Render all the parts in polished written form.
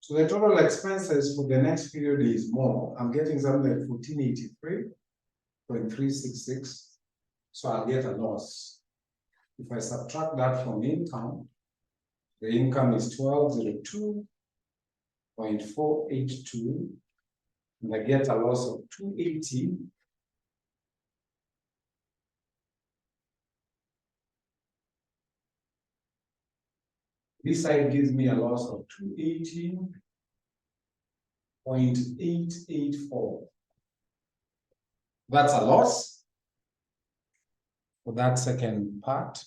So the total expenses for the next period is more. I'm getting something like 1483.366. So I'll get a loss. If I subtract that from income, the income is 1202.482. And I get a loss of 280. This side gives me a loss of 280.884. That's a loss for that second part.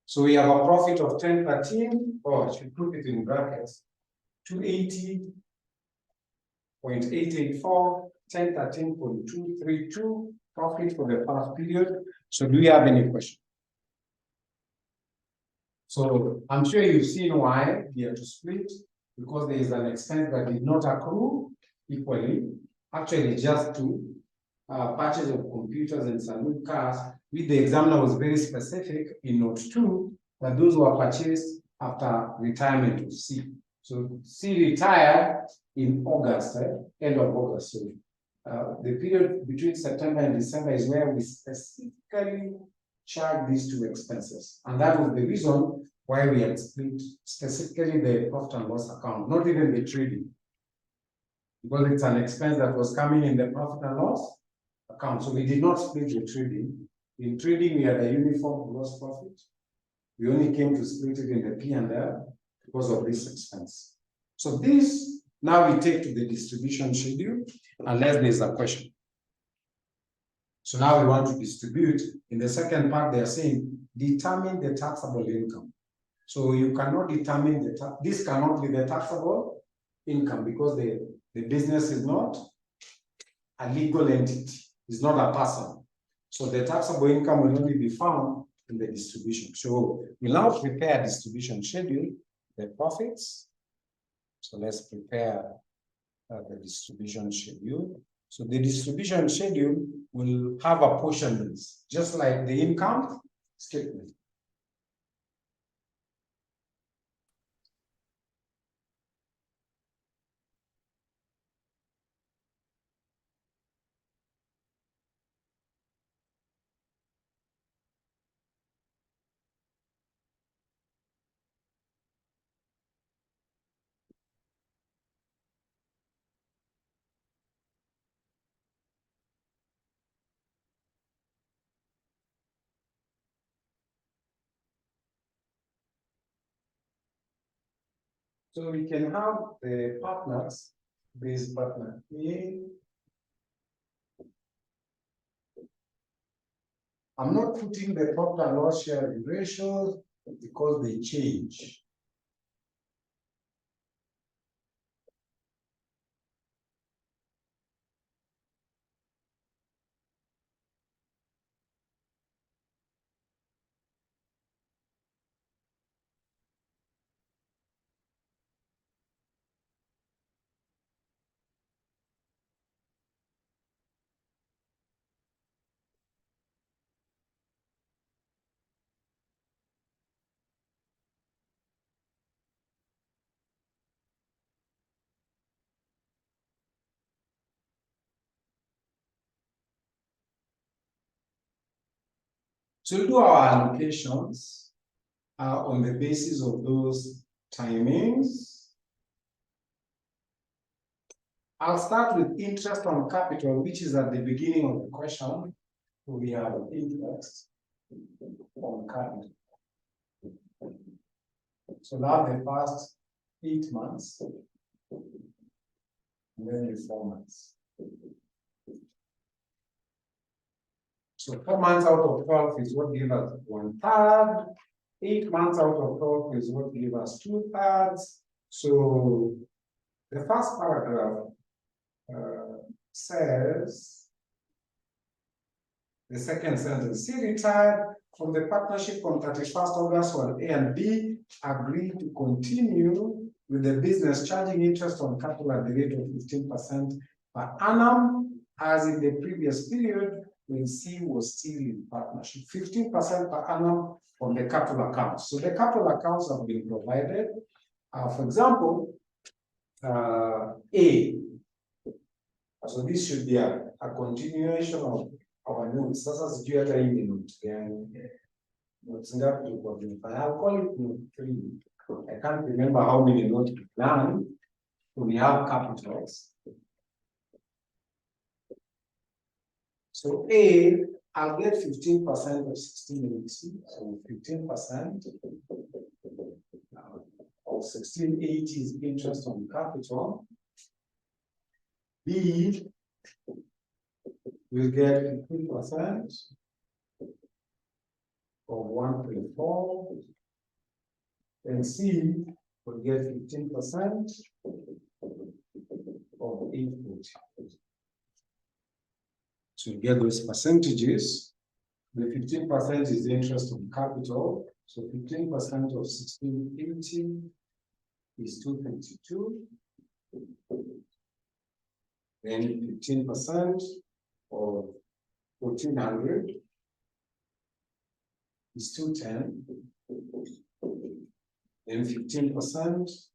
So we have a profit of 1013, or I should put it in brackets, 280.884, 1013.232 profit for the past period. So do you have any question? So I'm sure you've seen why we have to split, because there is an expense that did not accrue equally, actually just to purchase of computers and saloon cars, with the examiner was very specific in note 2 that those were purchased after retirement of C. So C retired in August, end of August. So the period between September and December is where we specifically charge these two expenses. And that was the reason why we had split specifically the profit and loss account, not even the trading. Because it's an expense that was coming in the profit and loss account. So we did not split the trading. In trading, we had a uniform gross profit. We only came to split it in the P&L because of this expense. So this, now we take to the distribution schedule, unless there's a question. So now we want to distribute. In the second part, they are saying, determine the taxable income. So you cannot determine this cannot be the taxable income because the business is not a legal entity, it's not a person. So the taxable income will only be found in the distribution. So we'll now prepare a distribution schedule, the profits. So let's prepare the distribution schedule. So the distribution schedule will have apportionments, just like the income statement. So we can have the partners, this partner A. I'm not putting the profit and loss sharing ratios because they change. So we'll do our allocations on the basis of those timings. I'll start with interest on capital, which is at the beginning of the question. So we have interest on capital. So now the first 8 months, and then the 4 months. So 4 months out of 12 is what gives us 1/3. 8 months out of 12 is what gives us 2/3. So the first paragraph says, the second sentence, C retired from the partnership on 31st August when A and B agreed to continue with the business charging interest on capital at the rate of 15% per annum, as in the previous period, when C was still in partnership. 15% per annum on the capital accounts. So the capital accounts have been provided. For example, A. So this should be a continuation of our notes. Sasa sijui hata hii ni note gani. Notes ngapi tulikuwa tumefanya? I'll call it note 3. I can't remember how many notes we planned. We have capitals. So A, I'll get 15% of 1680. So 15% of 1680 is interest on capital. B will get 15% of 1.4. And C will get 15% of 840. So you get those percentages. The 15% is interest on capital. So 15% of 1680 is 222. Then 15% of 1400 is 210. Then 15%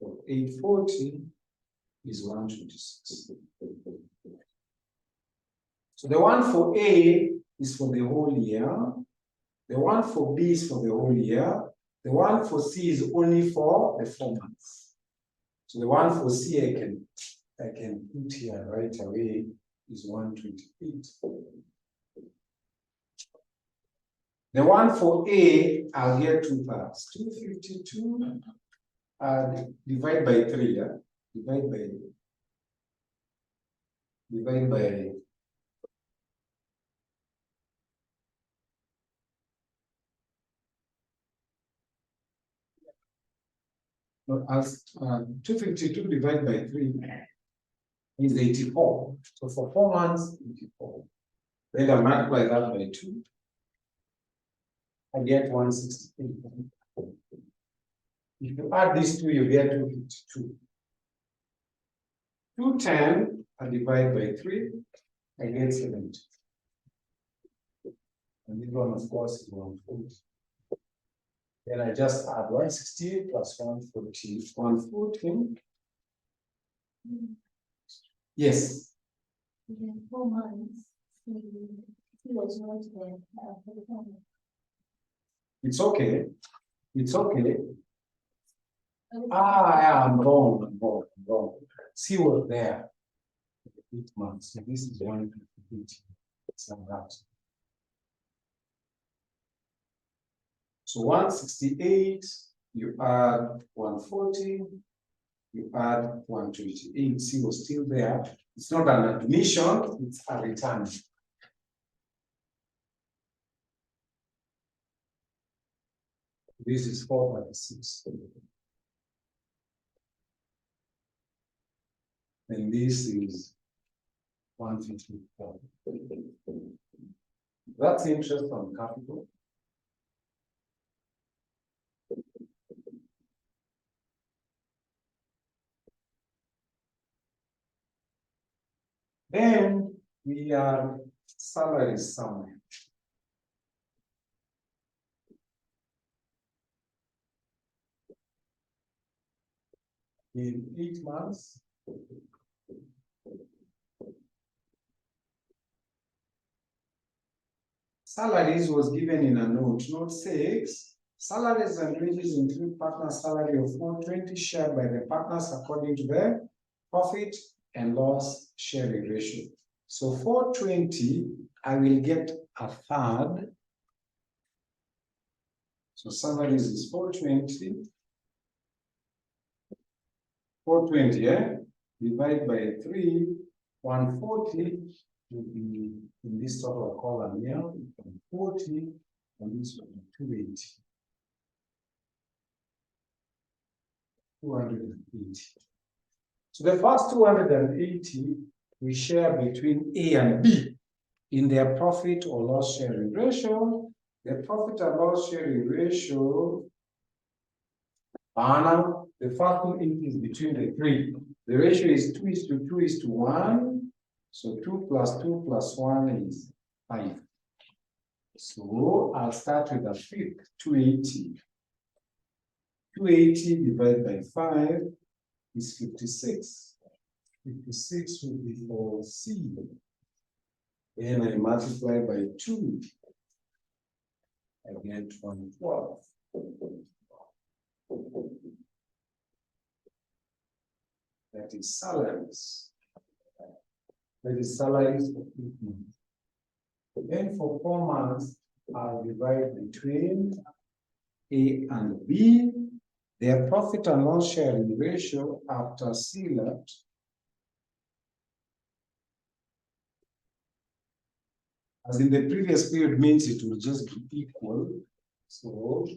of 840 is 126. So the one for A is for the whole year. The one for B is for the whole year. The one for C is only for the 4 months. So the one for C I can put here right away is 128. The one for A, I'll get 2/3. 252 divide by 3, yeah? Divide by no, as 252 divided by 3 is 84. So for 4 months, 84. Then I multiply that by 2. I get 168. If you add these two, you get 252. 210 I divide by 3, I get 70. And this one, of course, is 140. Then I just add 160 plus 140. 140. Yes. In 4 months, he was not there for the family. It's okay. It's okay. Yeah, I'm wrong. C was there. 8 months. So this is 150. It's like that. So 168, you add 140, you add 128. C was still there. It's not an admission, it's a return. This is 436. And this is 154. That's interest on capital. Then we are salaries somewhere. In 8 months, salaries was given in a note. Note 6, salaries and wages include partner salary of 420 shared by the partners according to the profit and loss sharing ratio. So 420, I will get a third. So salaries is 420. 420, yeah? Divide by 3, 140 will be in this total column here, 40, and this one 280. 280. So the first 280 we share between A and B in their profit or loss sharing ratio. The profit and loss sharing ratio, the first one is between the 3. The ratio is 2:2:1. So 2 plus 2 plus 1 is 5. So I'll start with a fifth, 280. 280 divided by 5 is 56. 56 will be for C. Then I multiply by 2. I get 112. That is salaries. That is salaries for 8 months. Then for 4 months, I'll divide between A and B. Their profit and loss sharing ratio after CLAT as in the previous period means it will just be equal. So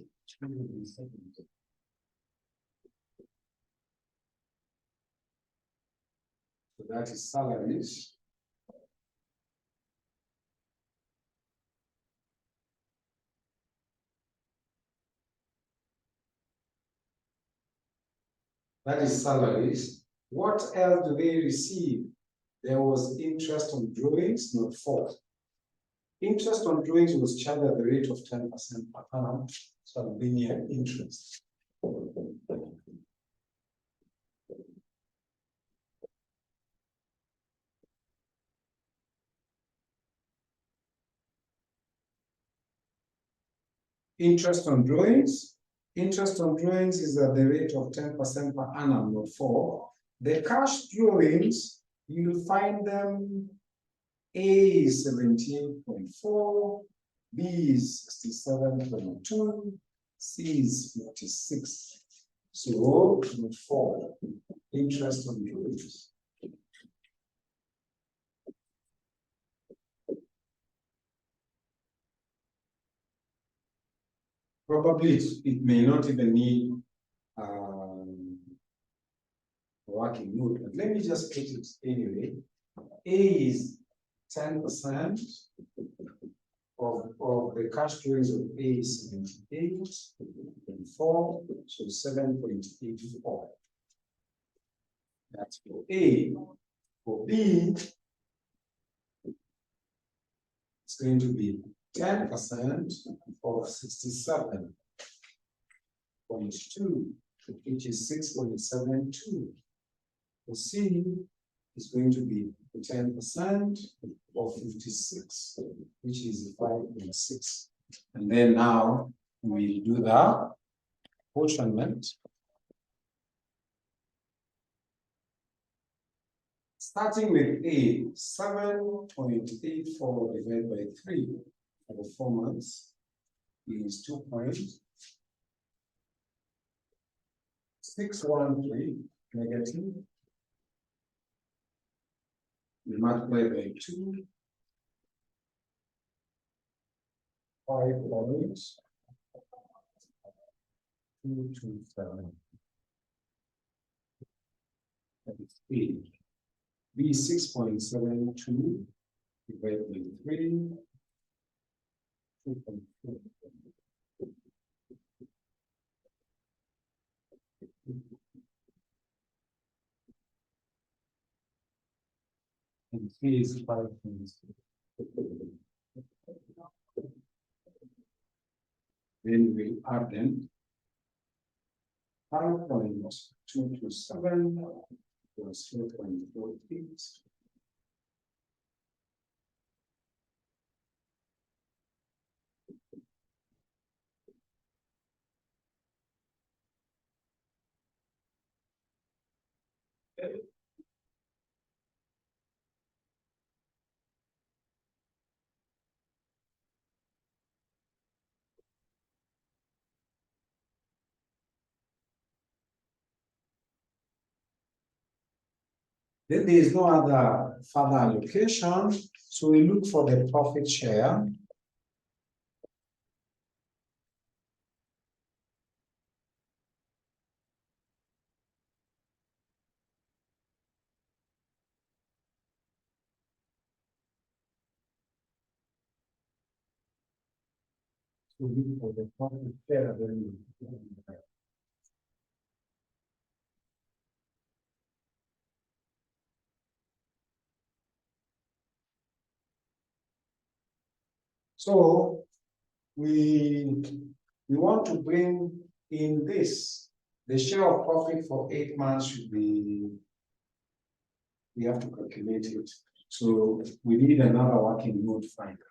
that is salaries. That is salaries. What else do they receive? There was interest on drawings, not 4. Interest on drawings was charged at the rate of 10% per annum, so linear interest. Interest on drawings. Interest on drawings is at the rate of 10% per annum, not 4. The cash drawings, you'll find them A is 17.4, B is 67.2, C is 56. So, 4, interest on drawings. Probably it may not even need working note, but let me just put it anyway. A is 10% of the cash drawings of A is 78.4, so 7.84. That's for A. For B, it's going to be 10% of 67.2, which is 6.72. For C is going to be 10% of 56, which is 5.6. And then now we'll do the apportionment. Starting with A, 7.84 divided by 3 for the 4 months is 2.613 negative. We multiply by 2, 5.227. That is A. B 6.72 divided by 3, 2.4. And 3 is 5.6. Then we add them. 5.227 plus 4.48. Then there is no other further allocation, so we look for the profit share. So look for the profit share. So we want to bring in this. The share of profit for 8 months should be, we have to calculate it. So we need another working note finder.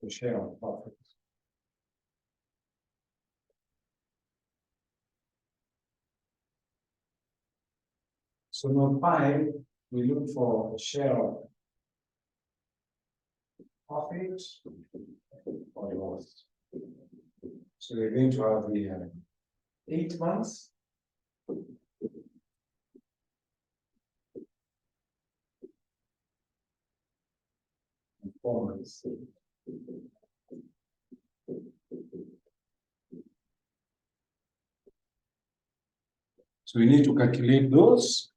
The share of profit. So note 5, we look for share of profit or loss. So we're going to have the 8 months. And 4 months. So we need to calculate those,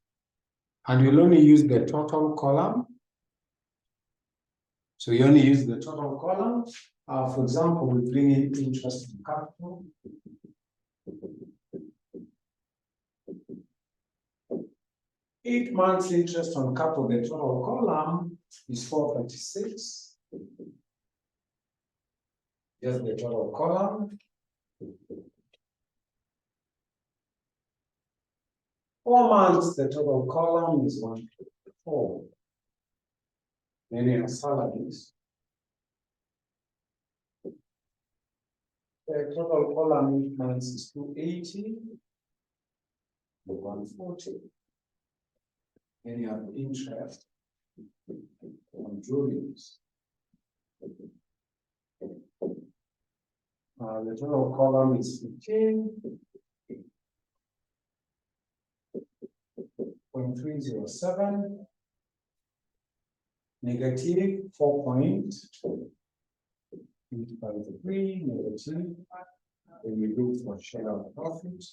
and we'll only use the total column. So we only use the total column. For example, we bring in interest in capital. Eight months interest on capital, the total column is 436. Just the total column. 4 months, the total column is 154. Then you have salaries. The total column 8 months is 280. 140. Then you have interest on drawings. The total column is 15.307. Negative 4.853, negative. Then we look for share of profit.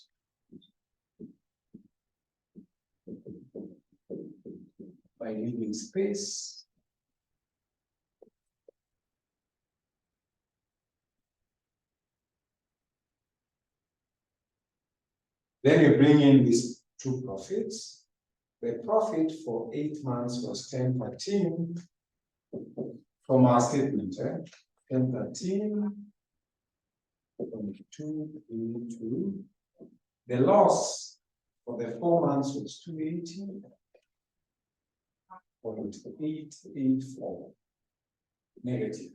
By leaving space. Then you bring in these two profits. The profit for 8 months was 1013 from our statement. 1013.282. The loss for the 4 months was 280.884 negative.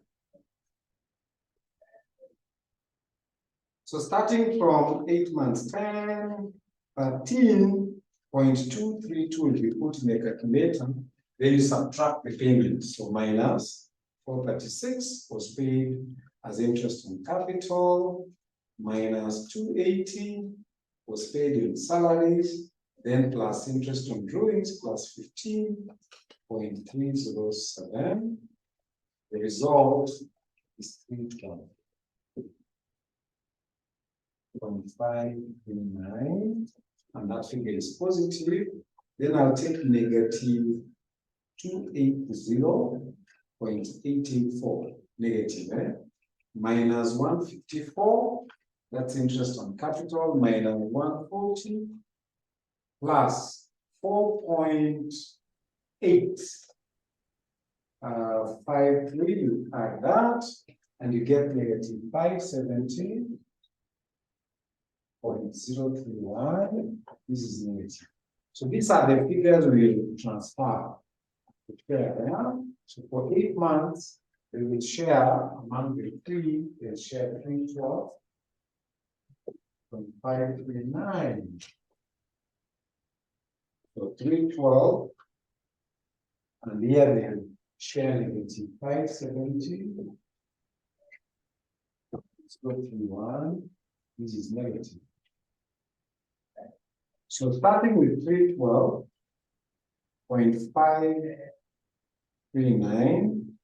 So starting from 8 months, 13.232 will be put in the calculator. Then you subtract the payment. So minus 436 was paid as interest on capital, minus 280 was paid in salaries, then plus interest on drawings plus 15.307. The result is 312.539, and that figure is positive. Then I'll take negative 280.884 negative, minus 154, that's interest on capital, minus 140 plus 4.853, you add that and you get negative 570.031. This is negative. So these are the figures we will transfer. So for 8 months, we will share among the three, they'll share 312.539. So 312, and here they will share negative 570.031. This is negative. So starting with 312.539,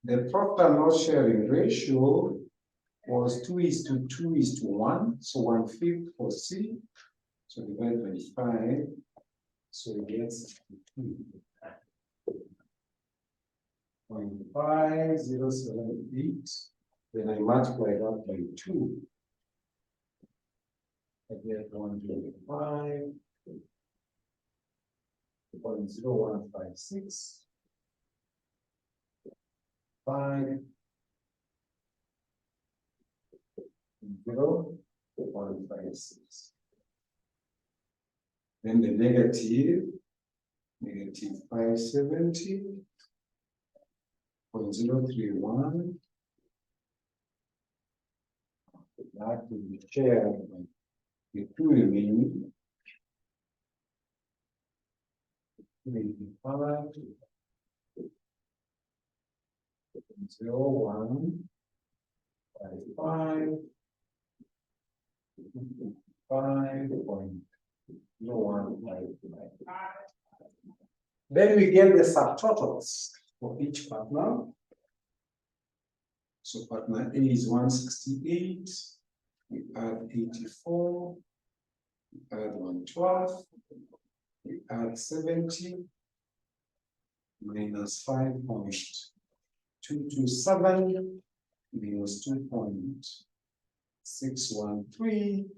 the profit and loss sharing ratio was 2:2:1, so 1/5 for C. So divided by 5, so it gets 0.5078. Then I multiply that by 2. I get 105.0156. 5 0.56. Then the negative 570.031. That will be shared by the two remaining 25. 0.155. 5.0159. Then we get the subtotals for each partner. So partner A is 168. We add 84. We add 112. We add 70. Minus 5.227. Minus 2.613.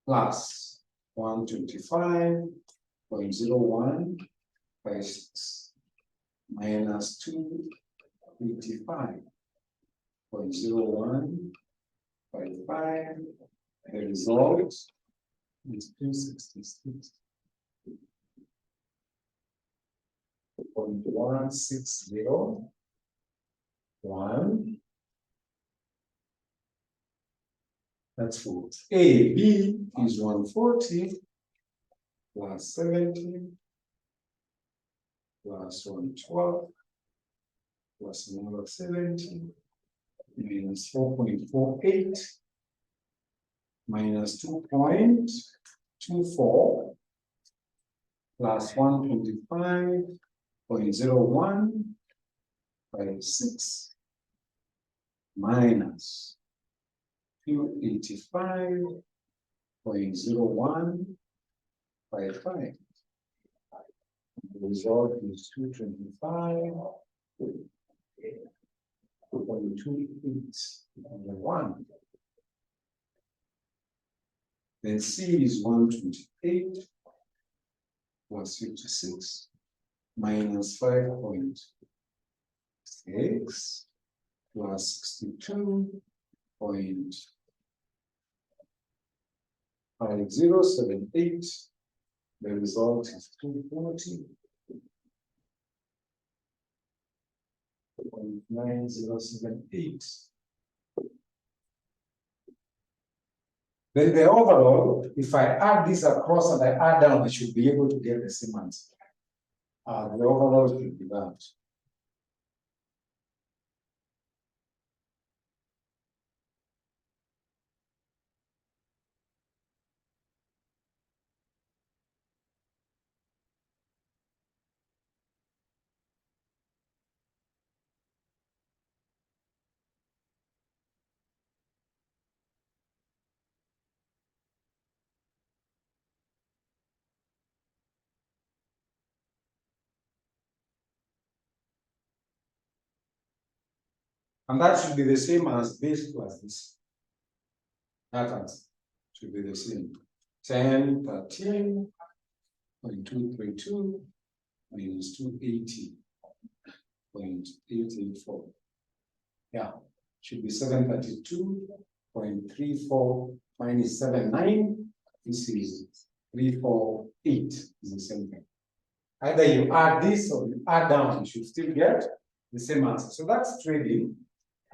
Plus 125.0156 minus 285.0155. The result is 266.1601. That's for A. B is 140 plus 70 plus 112 plus another 70 minus 4.48 minus 2.24 plus 125.0156 minus 285.0155. The result is 225.28. Then C is 128 plus 56 minus 5.6 plus 62.5078. The result is 240.9078. Then the overall, if I add this across and I add down, I should be able to get the same answer. The overall should be that. And that should be the same as this plus this. That answer should be the same. 10, 13.232 minus 280.884. Yeah, should be 732.34 minus 79. This is 348 is the same thing. Either you add this or you add down, you should still get the same answer. So that's trading.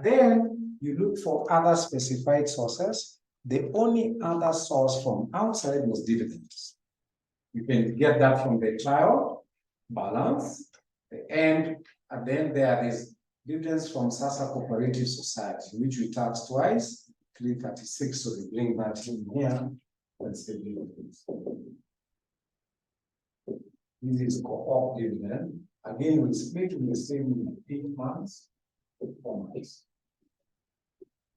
Then you look for other specified sources. The only other source from outside was dividends. You can get that from the trial balance, and then there is dividends from Sasa Cooperative Society, which we tax twice, 336. So we bring that in here. That's the dividends. This is co-op dividend. Again, we split in the same 8 months, 4 months.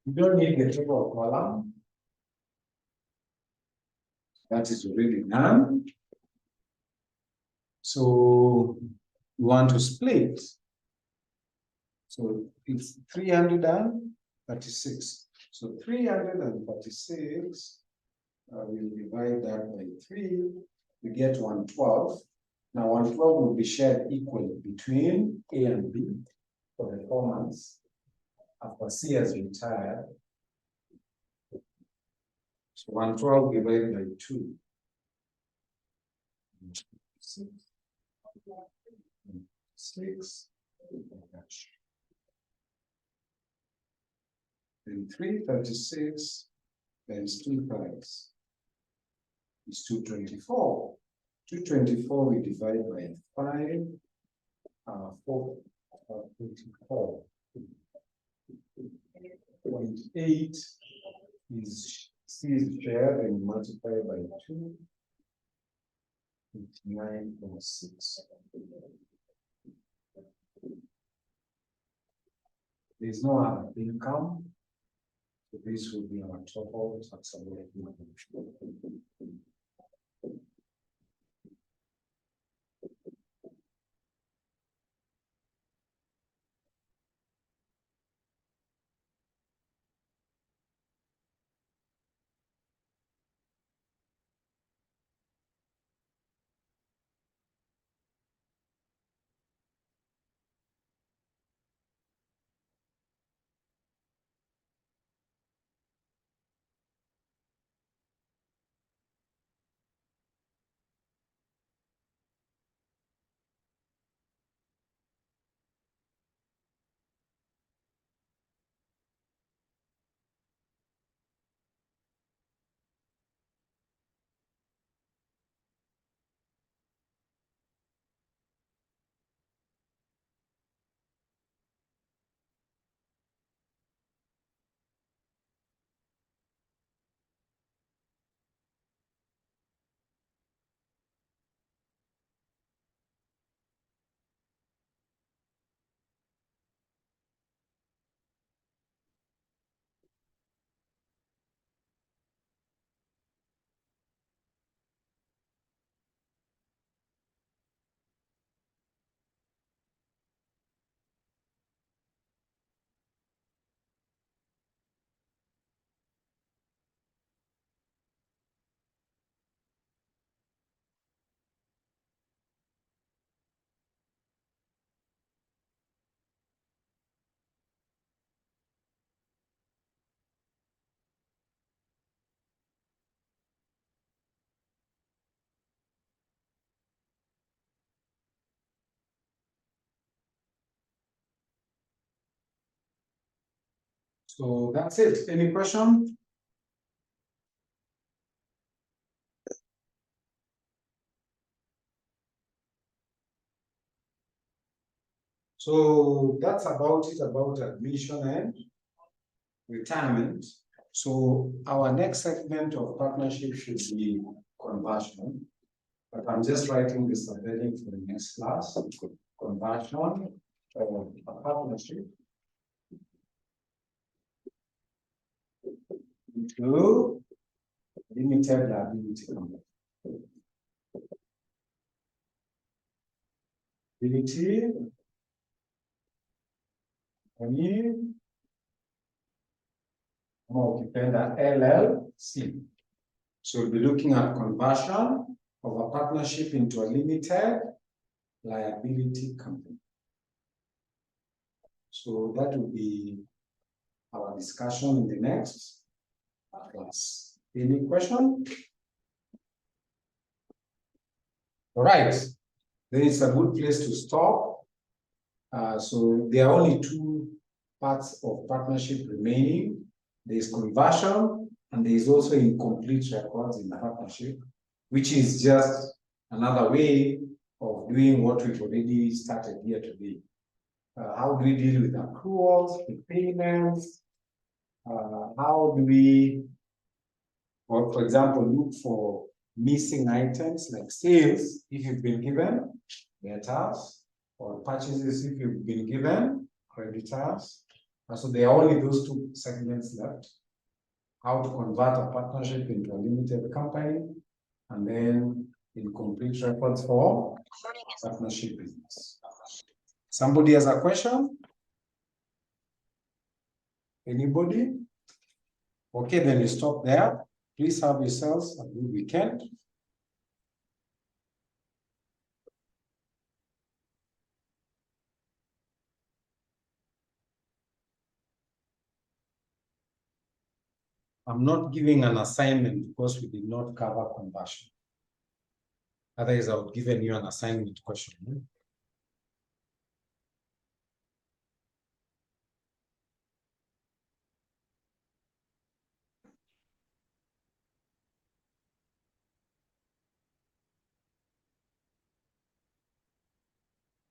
You don't need the triple column. That is already done. So you want to split. So it's 336. So 336, we'll divide that by 3. We get 112. Now 112 will be shared equally between A and B for the 4 months. after C has retired. So 112 divided by 2. 6. 6. And 336 times 2 times is 224. 224 we divide by 5. 4.8 is C is shared and multiply by 2. 9.6. There is no other income. So this will be our total taxable income. So that's it. Any question? So that's about it about admission and retirement. So our next segment of partnership should be conversion. But I'm just writing this heading for the next class. Conversion of a partnership into limited liability company. Liability company ukipenda LLC. So we'll be looking at conversion of a partnership into a limited liability company. So that will be our discussion in the next class. Any question? All right, then it's a good place to stop. So there are only two parts of partnership remaining. There is conversion and there is also incomplete records in partnership, which is just another way of doing what we've already started here today. How do we deal with accruals, with payments? How do we, for example, look for missing items like sales if you've been given debtors, or purchases if you've been given creditors. So there are only those two segments left. How to convert a partnership into a limited company, and then incomplete records for partnership business. Somebody has a question? Anybody? Okay, then you stop there. Please have yourselves a good weekend. I'm not giving an assignment because we did not cover conversion. Otherwise, I would given you an assignment question.